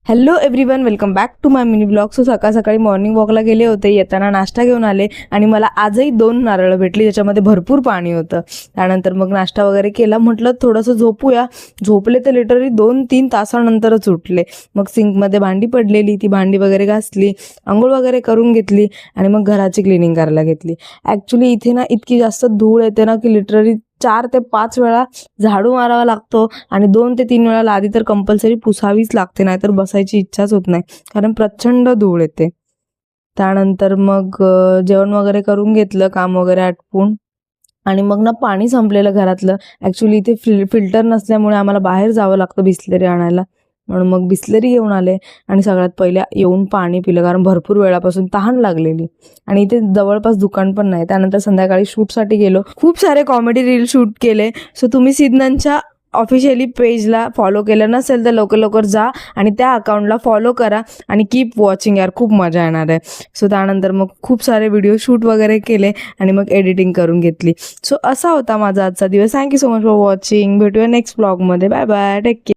Hello everyone, welcome back to my mini blog. So सकाळ सकाळी morning वॉकला गेले होते. येताना नाश्ता घेऊन आले आणि मला आजही 2 नारळ भेटली ज्याच्यामध्ये भरपूर पाणी होतं. त्यानंतर मग नाश्ता वगैरे केला. म्हटलं थोडंसं झोपूया. झोपले तर लिटरली 2-3 तासानंतरच उठले. मग सिंकमध्ये भांडी पडलेली, ती भांडी वगैरे घासली, आंघोळ वगैरे करून घेतली आणि मग घराची क्लिनिंग करायला घेतली. ॲक्च्युली इथे ना इतकी जास्त धूळ येते ना की लिटरली 4 ते 5 वेळा झाडू मारावा लागतो आणि 2 ते 3 वेळा लादी तर कंपल्सरी पुसावीच लागते, नाहीतर बसायची इच्छाच होत नाही कारण प्रचंड धूळ येते. त्यानंतर मग जेवण वगैरे करून घेतलं, काम वगैरे आटपून, आणि मग ना पाणी संपलेलं घरातलं. ॲक्च्युली इथे फिल्टर नसल्यामुळे आम्हाला बाहेर जावं लागतं बिसलेरी आणायला, म्हणून मग बिसलेरी घेऊन आले आणि सगळ्यात पहिले येऊन पाणी पिलं कारण भरपूर वेळापासून तहान लागलेली आणि इथे जवळपास दुकान पण नाही. त्यानंतर संध्याकाळी शूटसाठी गेलो. खूप सारे कॉमेडी रील शूट केले. सो तुम्ही सिद्धनांच्या ऑफिशियली पेजला फॉलो केलं नसेल तर लवकर लवकर जा आणि त्या अकाउंटला फॉलो करा आणि कीप वॉचिंग. यार खूप मजा येणार आहे. सो त्यानंतर मग खूप सारे व्हिडिओ शूट वगैरे केले आणि मग एडिटिंग करून घेतली. सो असा होता माझा आजचा दिवस. Thank you so much for watching. भेटूया नेक्स्ट ब्लॉगमध्ये. Bye bye, take care.